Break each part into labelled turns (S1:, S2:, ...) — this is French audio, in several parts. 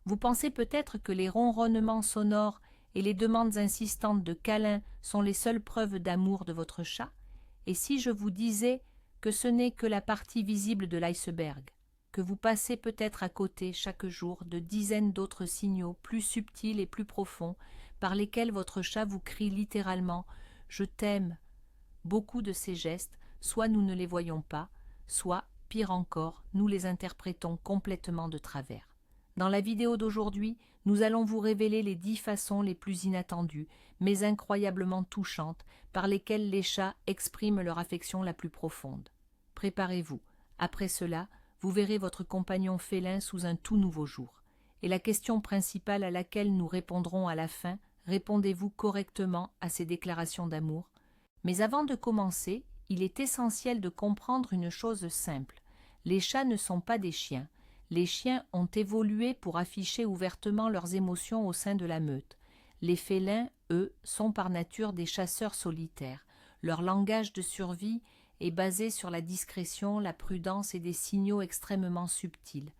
S1: Vous pensez peut-être que les ronronnements sonores et les demandes insistantes de câlins sont les seules preuves d'amour de votre chat? Et si je vous disais que ce n'est que la partie visible de l'iceberg, que vous passez peut-être à côté chaque jour de dizaines d'autres signaux plus subtils et plus profonds par lesquels votre chat vous crie littéralement « Je t'aime ». Beaucoup de ces gestes, soit nous ne les voyons pas, soit, pire encore, nous les interprétons complètement de travers. Dans la vidéo d'aujourd'hui, nous allons vous révéler les 10 façons les plus inattendues, mais incroyablement touchantes, par lesquelles les chats expriment leur affection la plus profonde. Préparez-vous. Après cela, vous verrez votre compagnon félin sous un tout nouveau jour. Et la question principale à laquelle nous répondrons à la fin, répondez-vous correctement à ces déclarations d'amour? Mais avant de commencer, il est essentiel de comprendre une chose simple. Les chats ne sont pas des chiens. Les chiens ont évolué pour afficher ouvertement leurs émotions au sein de la meute. Les félins, eux, sont par nature des chasseurs solitaires. Leur langage de survie est basé sur la discrétion, la prudence et des signaux extrêmement subtils.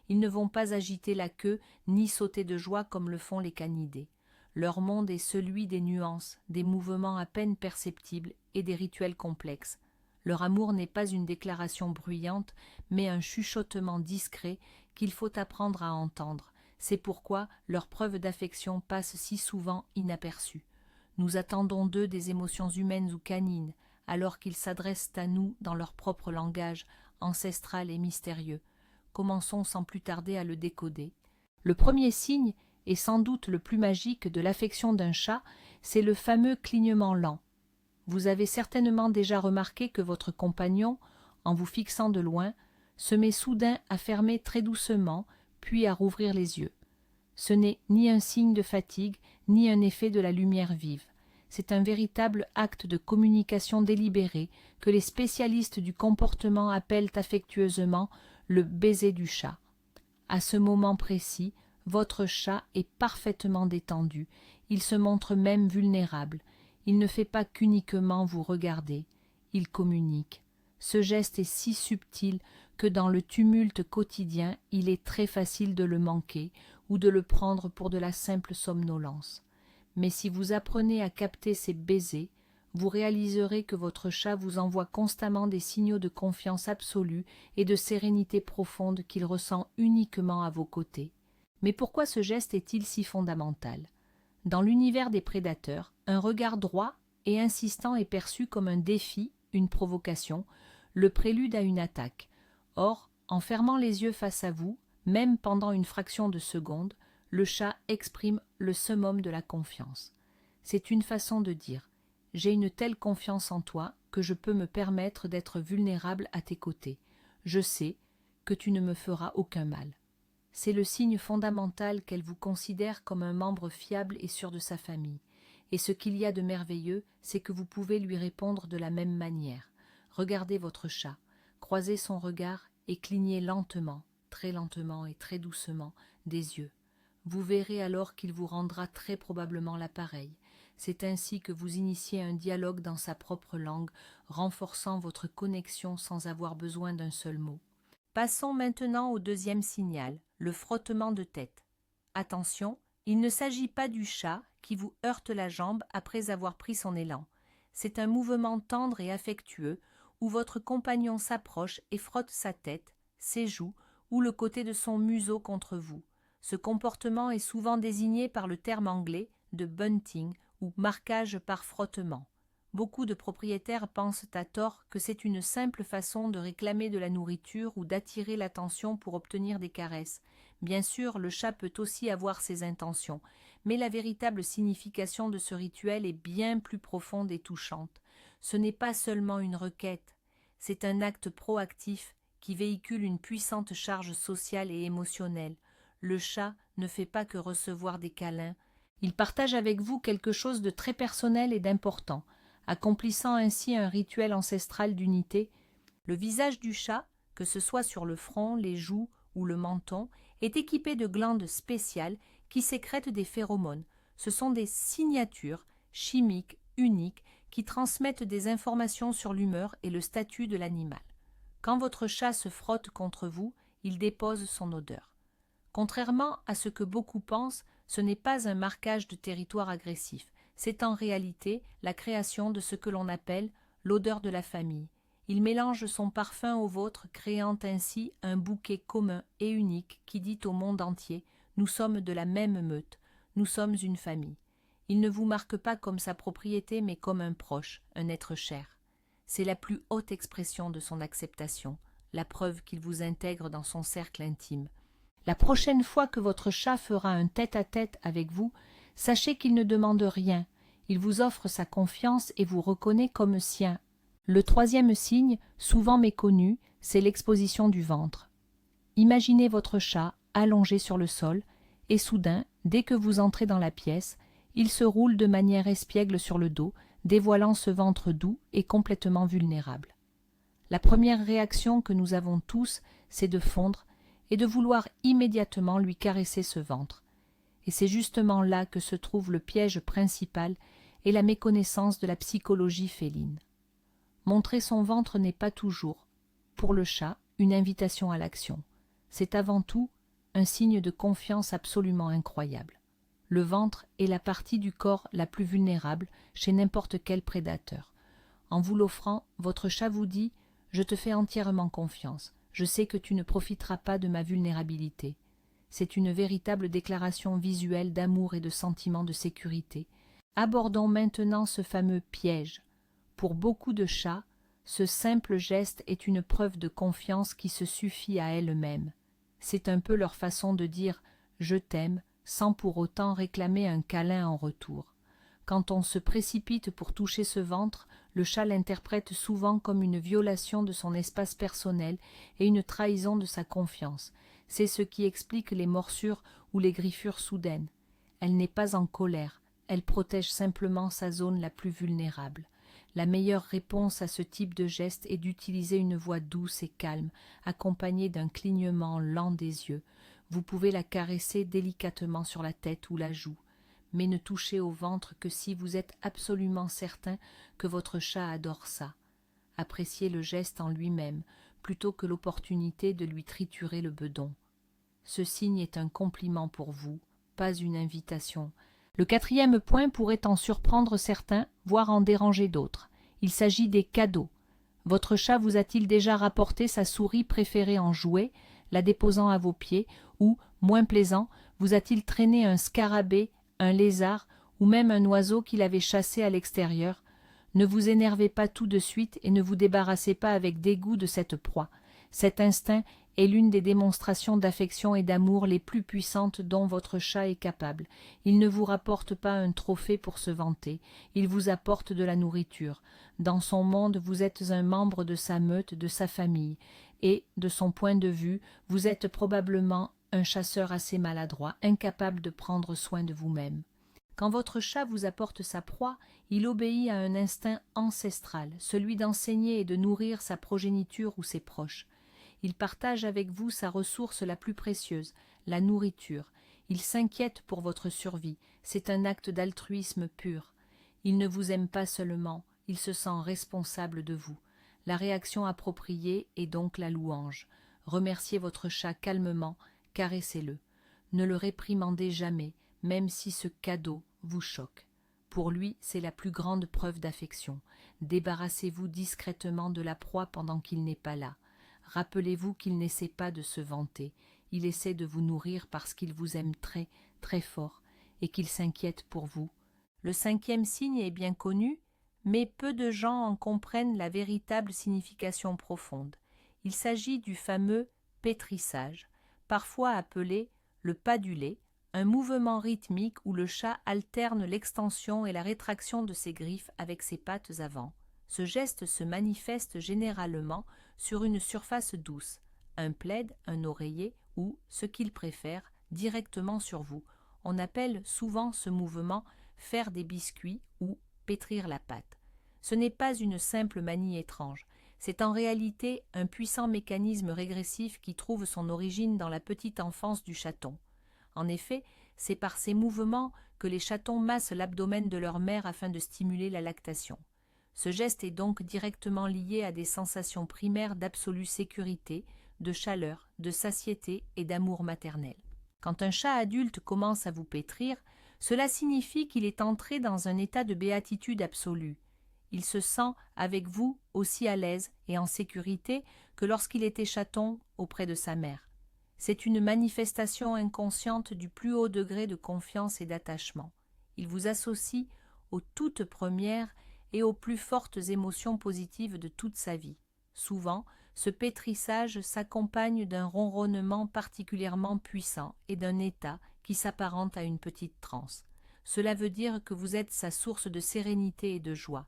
S1: Ils ne vont pas agiter la queue ni sauter de joie comme le font les canidés. Leur monde est celui des nuances, des mouvements à peine perceptibles et des rituels complexes. Leur amour n'est pas une déclaration bruyante, mais un chuchotement discret qu'il faut apprendre à entendre. C'est pourquoi leurs preuves d'affection passent si souvent inaperçues. Nous attendons d'eux des émotions humaines ou canines, alors qu'ils s'adressent à nous dans leur propre langage, ancestral et mystérieux. Commençons sans plus tarder à le décoder. Le premier signe, et sans doute le plus magique de l'affection d'un chat, c'est le fameux clignement lent. Vous avez certainement déjà remarqué que votre compagnon, en vous fixant de loin, se met soudain à fermer très doucement, puis à rouvrir les yeux. Ce n'est ni un signe de fatigue, ni un effet de la lumière vive. C'est un véritable acte de communication délibérée que les spécialistes du comportement appellent affectueusement le baiser du chat. À ce moment précis, votre chat est parfaitement détendu, il se montre même vulnérable. Il ne fait pas qu'uniquement vous regarder, il communique. Ce geste est si subtil que dans le tumulte quotidien, il est très facile de le manquer ou de le prendre pour de la simple somnolence. Mais si vous apprenez à capter ces baisers, vous réaliserez que votre chat vous envoie constamment des signaux de confiance absolue et de sérénité profonde qu'il ressent uniquement à vos côtés. Mais pourquoi ce geste est-il si fondamental? Dans l'univers des prédateurs, un regard droit et insistant est perçu comme un défi, une provocation, le prélude à une attaque. Or, en fermant les yeux face à vous, même pendant une fraction de seconde, le chat exprime le summum de la confiance. C'est une façon de dire « J'ai une telle confiance en toi que je peux me permettre d'être vulnérable à tes côtés. Je sais que tu ne me feras aucun mal. » C'est le signe fondamental qu'elle vous considère comme un membre fiable et sûr de sa famille. Et ce qu'il y a de merveilleux, c'est que vous pouvez lui répondre de la même manière. Regardez votre chat, croisez son regard et clignez lentement et très doucement des yeux. Vous verrez alors qu'il vous rendra très probablement l'appareil. C'est ainsi que vous initiez un dialogue dans sa propre langue, renforçant votre connexion sans avoir besoin d'un seul mot. Passons maintenant au deuxième signal, le frottement de tête. Attention, il ne s'agit pas du chat qui vous heurte la jambe après avoir pris son élan. C'est un mouvement tendre et affectueux où votre compagnon s'approche et frotte sa tête, ses joues ou le côté de son museau contre vous. Ce comportement est souvent désigné par le terme anglais de bunting ou marquage par frottement. Beaucoup de propriétaires pensent à tort que c'est une simple façon de réclamer de la nourriture ou d'attirer l'attention pour obtenir des caresses. Bien sûr, le chat peut aussi avoir ses intentions, mais la véritable signification de ce rituel est bien plus profonde et touchante. Ce n'est pas seulement une requête, c'est un acte proactif qui véhicule une puissante charge sociale et émotionnelle. Le chat ne fait pas que recevoir des câlins, il partage avec vous quelque chose de très personnel et d'important, accomplissant ainsi un rituel ancestral d'unité. Le visage du chat, que ce soit sur le front, les joues ou le menton, est équipé de glandes spéciales qui sécrètent des phéromones. Ce sont des signatures chimiques uniques qui transmettent des informations sur l'humeur et le statut de l'animal. Quand votre chat se frotte contre vous, il dépose son odeur. Contrairement à ce que beaucoup pensent, ce n'est pas un marquage de territoire agressif, c'est en réalité la création de ce que l'on appelle l'odeur de la famille. Il mélange son parfum au vôtre, créant ainsi un bouquet commun et unique qui dit au monde entier « Nous sommes de la même meute, nous sommes une famille ». Il ne vous marque pas comme sa propriété, mais comme un proche, un être cher. C'est la plus haute expression de son acceptation, la preuve qu'il vous intègre dans son cercle intime. La prochaine fois que votre chat fera un tête-à-tête avec vous, sachez qu'il ne demande rien, il vous offre sa confiance et vous reconnaît comme sien. Le troisième signe, souvent méconnu, c'est l'exposition du ventre. Imaginez votre chat allongé sur le sol, et soudain, dès que vous entrez dans la pièce, il se roule de manière espiègle sur le dos, dévoilant ce ventre doux et complètement vulnérable. La première réaction que nous avons tous, c'est de fondre et de vouloir immédiatement lui caresser ce ventre. Et c'est justement là que se trouve le piège principal et la méconnaissance de la psychologie féline. Montrer son ventre n'est pas toujours, pour le chat, une invitation à l'action. C'est avant tout un signe de confiance absolument incroyable. Le ventre est la partie du corps la plus vulnérable chez n'importe quel prédateur. En vous l'offrant, votre chat vous dit « Je te fais entièrement confiance. Je sais que tu ne profiteras pas de ma vulnérabilité. » C'est une véritable déclaration visuelle d'amour et de sentiment de sécurité. Abordons maintenant ce fameux piège. Pour beaucoup de chats, ce simple geste est une preuve de confiance qui se suffit à elle-même. C'est un peu leur façon de dire « je t'aime » sans pour autant réclamer un câlin en retour. Quand on se précipite pour toucher ce ventre, le chat l'interprète souvent comme une violation de son espace personnel et une trahison de sa confiance. C'est ce qui explique les morsures ou les griffures soudaines. Elle n'est pas en colère, elle protège simplement sa zone la plus vulnérable. La meilleure réponse à ce type de geste est d'utiliser une voix douce et calme, accompagnée d'un clignement lent des yeux. Vous pouvez la caresser délicatement sur la tête ou la joue, mais ne touchez au ventre que si vous êtes absolument certain que votre chat adore ça. Appréciez le geste en lui-même, plutôt que l'opportunité de lui triturer le bedon. Ce signe est un compliment pour vous, pas une invitation. Le quatrième point pourrait en surprendre certains, voire en déranger d'autres. Il s'agit des cadeaux. Votre chat vous a-t-il déjà rapporté sa souris préférée en jouet, la déposant à vos pieds, ou, moins plaisant, vous a-t-il traîné un scarabée, un lézard, ou même un oiseau qu'il avait chassé à l'extérieur? Ne vous énervez pas tout de suite et ne vous débarrassez pas avec dégoût de cette proie. Cet instinct est l'une des démonstrations d'affection et d'amour les plus puissantes dont votre chat est capable. Il ne vous rapporte pas un trophée pour se vanter, il vous apporte de la nourriture. Dans son monde, vous êtes un membre de sa meute, de sa famille, et, de son point de vue, vous êtes probablement un chasseur assez maladroit, incapable de prendre soin de vous-même. Quand votre chat vous apporte sa proie, il obéit à un instinct ancestral, celui d'enseigner et de nourrir sa progéniture ou ses proches. Il partage avec vous sa ressource la plus précieuse, la nourriture. Il s'inquiète pour votre survie, c'est un acte d'altruisme pur. Il ne vous aime pas seulement, il se sent responsable de vous. La réaction appropriée est donc la louange. Remerciez votre chat calmement, caressez-le. Ne le réprimandez jamais, même si ce cadeau vous choque. Pour lui, c'est la plus grande preuve d'affection. Débarrassez-vous discrètement de la proie pendant qu'il n'est pas là. Rappelez-vous qu'il n'essaie pas de se vanter. Il essaie de vous nourrir parce qu'il vous aime très, très fort et qu'il s'inquiète pour vous. Le cinquième signe est bien connu, mais peu de gens en comprennent la véritable signification profonde. Il s'agit du fameux pétrissage, parfois appelé le pas du lait, un mouvement rythmique où le chat alterne l'extension et la rétraction de ses griffes avec ses pattes avant. Ce geste se manifeste généralement sur une surface douce, un plaid, un oreiller ou, ce qu'il préfère, directement sur vous. On appelle souvent ce mouvement « faire des biscuits » ou « pétrir la pâte ». Ce n'est pas une simple manie étrange, c'est en réalité un puissant mécanisme régressif qui trouve son origine dans la petite enfance du chaton. En effet, c'est par ces mouvements que les chatons massent l'abdomen de leur mère afin de stimuler la lactation. Ce geste est donc directement lié à des sensations primaires d'absolue sécurité, de chaleur, de satiété et d'amour maternel. Quand un chat adulte commence à vous pétrir, cela signifie qu'il est entré dans un état de béatitude absolue. Il se sent avec vous aussi à l'aise et en sécurité que lorsqu'il était chaton auprès de sa mère. C'est une manifestation inconsciente du plus haut degré de confiance et d'attachement. Il vous associe aux toutes premières et aux plus fortes émotions positives de toute sa vie. Souvent, ce pétrissage s'accompagne d'un ronronnement particulièrement puissant et d'un état qui s'apparente à une petite transe. Cela veut dire que vous êtes sa source de sérénité et de joie.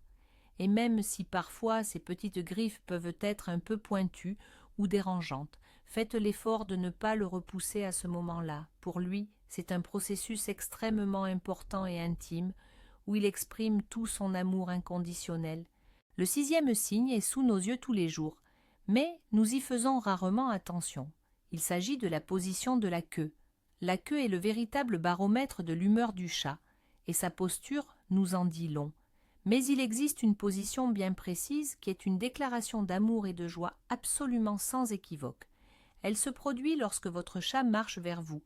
S1: Et même si parfois ces petites griffes peuvent être un peu pointues ou dérangeantes, faites l'effort de ne pas le repousser à ce moment-là. Pour lui, c'est un processus extrêmement important et intime, où il exprime tout son amour inconditionnel. Le 6e signe est sous nos yeux tous les jours, mais nous y faisons rarement attention. Il s'agit de la position de la queue. La queue est le véritable baromètre de l'humeur du chat, et sa posture nous en dit long. Mais il existe une position bien précise qui est une déclaration d'amour et de joie absolument sans équivoque. Elle se produit lorsque votre chat marche vers vous,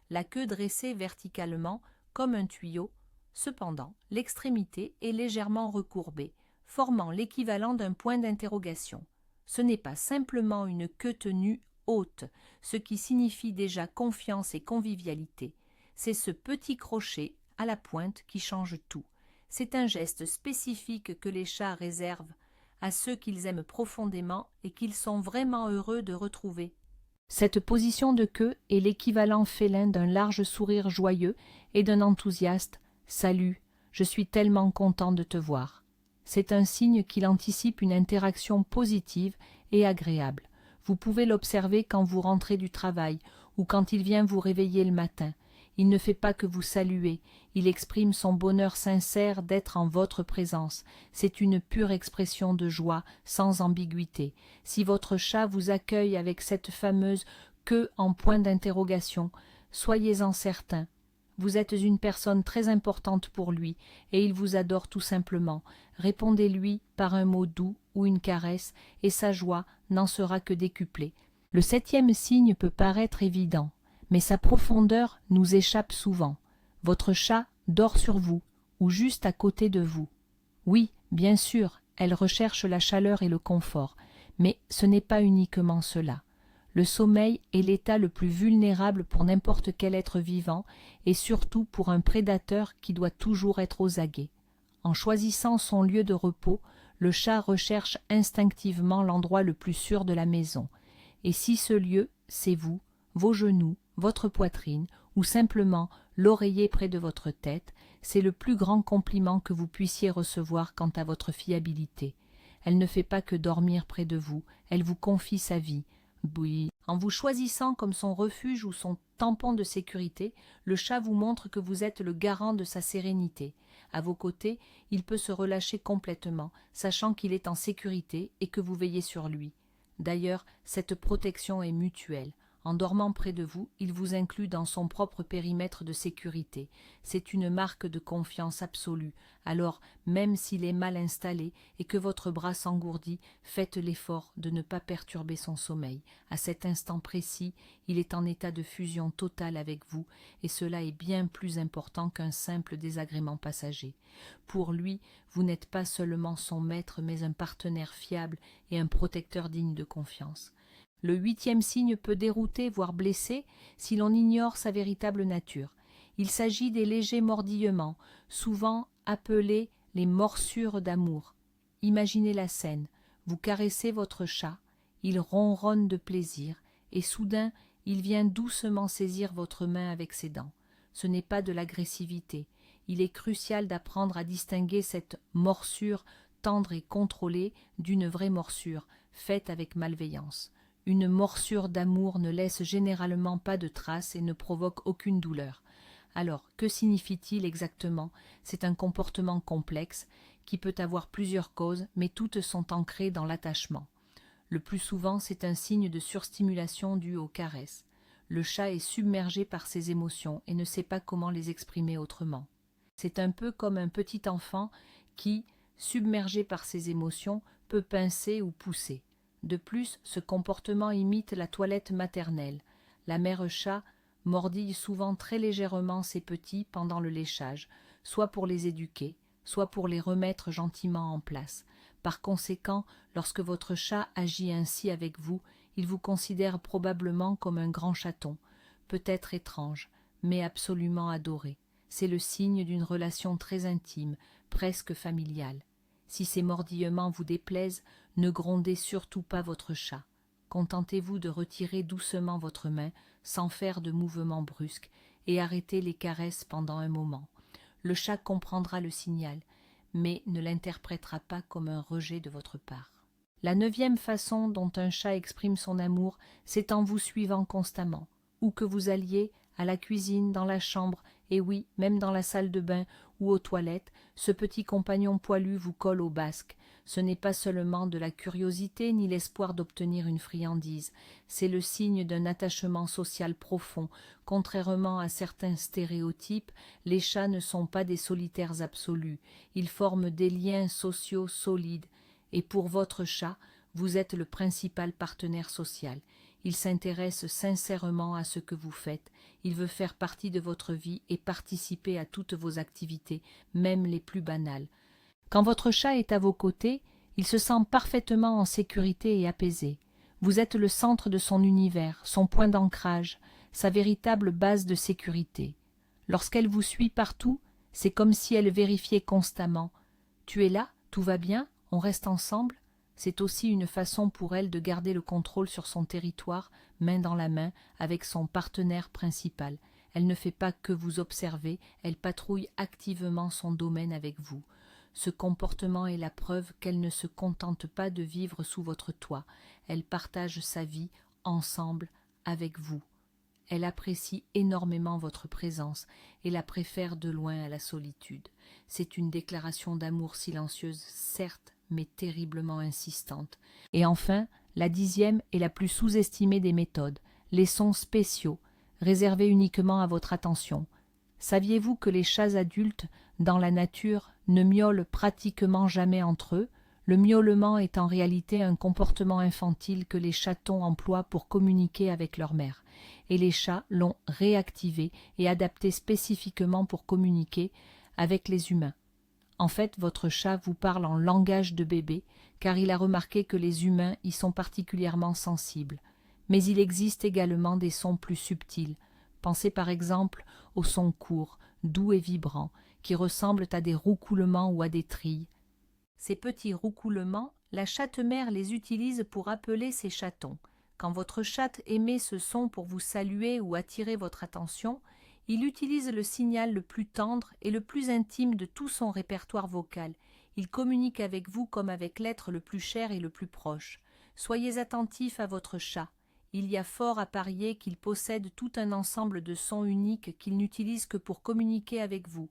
S1: la queue dressée verticalement comme un tuyau. Cependant, l'extrémité est légèrement recourbée, formant l'équivalent d'un point d'interrogation. Ce n'est pas simplement une queue tenue haute, ce qui signifie déjà confiance et convivialité. C'est ce petit crochet à la pointe qui change tout. C'est un geste spécifique que les chats réservent à ceux qu'ils aiment profondément et qu'ils sont vraiment heureux de retrouver. Cette position de queue est l'équivalent félin d'un large sourire joyeux et d'un enthousiaste « Salut, je suis tellement content de te voir ». C'est un signe qu'il anticipe une interaction positive et agréable. Vous pouvez l'observer quand vous rentrez du travail ou quand il vient vous réveiller le matin. Il ne fait pas que vous saluer, il exprime son bonheur sincère d'être en votre présence. C'est une pure expression de joie, sans ambiguïté. Si votre chat vous accueille avec cette fameuse queue en point d'interrogation, soyez-en certain. Vous êtes une personne très importante pour lui, et il vous adore tout simplement. Répondez-lui par un mot doux ou une caresse, et sa joie n'en sera que décuplée. Le 7e signe peut paraître évident, mais sa profondeur nous échappe souvent. Votre chat dort sur vous, ou juste à côté de vous. Oui, bien sûr, elle recherche la chaleur et le confort, mais ce n'est pas uniquement cela. Le sommeil est l'état le plus vulnérable pour n'importe quel être vivant, et surtout pour un prédateur qui doit toujours être aux aguets. En choisissant son lieu de repos, le chat recherche instinctivement l'endroit le plus sûr de la maison. Et si ce lieu, c'est vous, vos genoux, votre poitrine, ou simplement l'oreiller près de votre tête, c'est le plus grand compliment que vous puissiez recevoir quant à votre fiabilité. Elle ne fait pas que dormir près de vous, elle vous confie sa vie. Oui. En vous choisissant comme son refuge ou son tampon de sécurité, le chat vous montre que vous êtes le garant de sa sérénité. À vos côtés, il peut se relâcher complètement, sachant qu'il est en sécurité et que vous veillez sur lui. D'ailleurs, cette protection est mutuelle. En dormant près de vous, il vous inclut dans son propre périmètre de sécurité. C'est une marque de confiance absolue. Alors, même s'il est mal installé et que votre bras s'engourdit, faites l'effort de ne pas perturber son sommeil. À cet instant précis, il est en état de fusion totale avec vous, et cela est bien plus important qu'un simple désagrément passager. Pour lui, vous n'êtes pas seulement son maître, mais un partenaire fiable et un protecteur digne de confiance. Le 8e signe peut dérouter, voire blesser, si l'on ignore sa véritable nature. Il s'agit des légers mordillements, souvent appelés les morsures d'amour. Imaginez la scène. Vous caressez votre chat, il ronronne de plaisir, et soudain il vient doucement saisir votre main avec ses dents. Ce n'est pas de l'agressivité. Il est crucial d'apprendre à distinguer cette morsure tendre et contrôlée d'une vraie morsure, faite avec malveillance. Une morsure d'amour ne laisse généralement pas de traces et ne provoque aucune douleur. Alors, que signifie-t-il exactement? C'est un comportement complexe qui peut avoir plusieurs causes, mais toutes sont ancrées dans l'attachement. Le plus souvent, c'est un signe de surstimulation due aux caresses. Le chat est submergé par ses émotions et ne sait pas comment les exprimer autrement. C'est un peu comme un petit enfant qui, submergé par ses émotions, peut pincer ou pousser. De plus, ce comportement imite la toilette maternelle. La mère chat mordille souvent très légèrement ses petits pendant le léchage, soit pour les éduquer, soit pour les remettre gentiment en place. Par conséquent, lorsque votre chat agit ainsi avec vous, il vous considère probablement comme un grand chaton, peut-être étrange, mais absolument adoré. C'est le signe d'une relation très intime, presque familiale. Si ces mordillements vous déplaisent, ne grondez surtout pas votre chat. Contentez-vous de retirer doucement votre main, sans faire de mouvements brusques, et arrêtez les caresses pendant un moment. Le chat comprendra le signal, mais ne l'interprétera pas comme un rejet de votre part. La 9e façon dont un chat exprime son amour, c'est en vous suivant constamment, où que vous alliez, à la cuisine, dans la chambre, et oui, même dans la salle de bain ou aux toilettes, ce petit compagnon poilu vous colle au basque. Ce n'est pas seulement de la curiosité ni l'espoir d'obtenir une friandise, c'est le signe d'un attachement social profond. Contrairement à certains stéréotypes, les chats ne sont pas des solitaires absolus, ils forment des liens sociaux solides, et pour votre chat, vous êtes le principal partenaire social. Il s'intéresse sincèrement à ce que vous faites, il veut faire partie de votre vie et participer à toutes vos activités, même les plus banales. Quand votre chat est à vos côtés, il se sent parfaitement en sécurité et apaisé. Vous êtes le centre de son univers, son point d'ancrage, sa véritable base de sécurité. Lorsqu'elle vous suit partout, c'est comme si elle vérifiait constamment. Tu es là, tout va bien, on reste ensemble. C'est aussi une façon pour elle de garder le contrôle sur son territoire, main dans la main, avec son partenaire principal. Elle ne fait pas que vous observer, elle patrouille activement son domaine avec vous. Ce comportement est la preuve qu'elle ne se contente pas de vivre sous votre toit, elle partage sa vie ensemble avec vous. Elle apprécie énormément votre présence et la préfère de loin à la solitude. C'est une déclaration d'amour silencieuse, certes, mais terriblement insistante. Et enfin, la 10e et la plus sous-estimée des méthodes, les sons spéciaux, réservés uniquement à votre attention. Saviez-vous que les chats adultes, dans la nature, ne miaulent pratiquement jamais entre eux? Le miaulement est en réalité un comportement infantile que les chatons emploient pour communiquer avec leur mère, et les chats l'ont réactivé et adapté spécifiquement pour communiquer avec les humains. En fait, votre chat vous parle en langage de bébé, car il a remarqué que les humains y sont particulièrement sensibles. Mais il existe également des sons plus subtils. Pensez par exemple aux sons courts, doux et vibrants, qui ressemblent à des roucoulements ou à des trilles. Ces petits roucoulements, la chatte-mère les utilise pour appeler ses chatons. Quand votre chatte émet ce son pour vous saluer ou attirer votre attention, il utilise le signal le plus tendre et le plus intime de tout son répertoire vocal. Il communique avec vous comme avec l'être le plus cher et le plus proche. Soyez attentifs à votre chat. Il y a fort à parier qu'il possède tout un ensemble de sons uniques qu'il n'utilise que pour communiquer avec vous.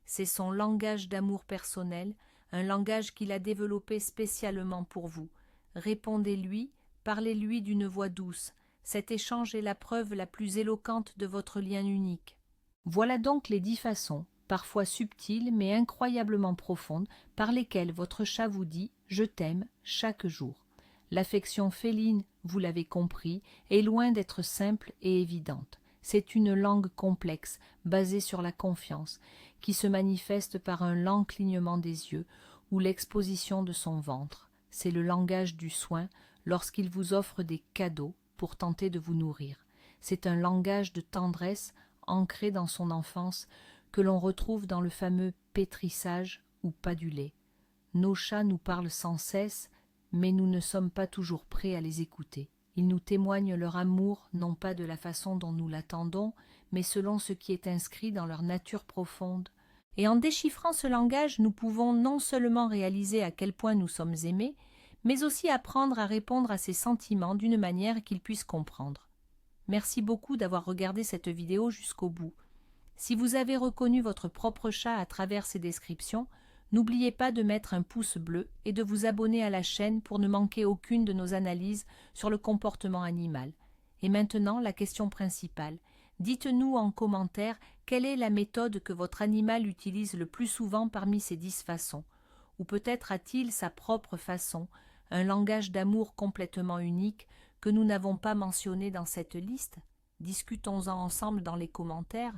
S1: C'est son langage d'amour personnel, un langage qu'il a développé spécialement pour vous. Répondez-lui, parlez-lui d'une voix douce. Cet échange est la preuve la plus éloquente de votre lien unique. Voilà donc les 10 façons, parfois subtiles mais incroyablement profondes, par lesquelles votre chat vous dit « je t'aime » chaque jour. L'affection féline, vous l'avez compris, est loin d'être simple et évidente. C'est une langue complexe, basée sur la confiance, qui se manifeste par un lent clignement des yeux ou l'exposition de son ventre. C'est le langage du soin lorsqu'il vous offre des cadeaux pour tenter de vous nourrir. C'est un langage de tendresse ancré dans son enfance que l'on retrouve dans le fameux pétrissage ou pas du lait. Nos chats nous parlent sans cesse, mais nous ne sommes pas toujours prêts à les écouter. Ils nous témoignent leur amour, non pas de la façon dont nous l'attendons, mais selon ce qui est inscrit dans leur nature profonde. Et en déchiffrant ce langage, nous pouvons non seulement réaliser à quel point nous sommes aimés, mais aussi apprendre à répondre à ses sentiments d'une manière qu'ils puissent comprendre. Merci beaucoup d'avoir regardé cette vidéo jusqu'au bout. Si vous avez reconnu votre propre chat à travers ces descriptions, n'oubliez pas de mettre un pouce bleu et de vous abonner à la chaîne pour ne manquer aucune de nos analyses sur le comportement animal. Et maintenant, la question principale. Dites-nous en commentaire quelle est la méthode que votre animal utilise le plus souvent parmi ces 10 façons. Ou peut-être a-t-il sa propre façon, un langage d'amour complètement unique que nous n'avons pas mentionné dans cette liste? discutons-en ensemble dans les commentaires,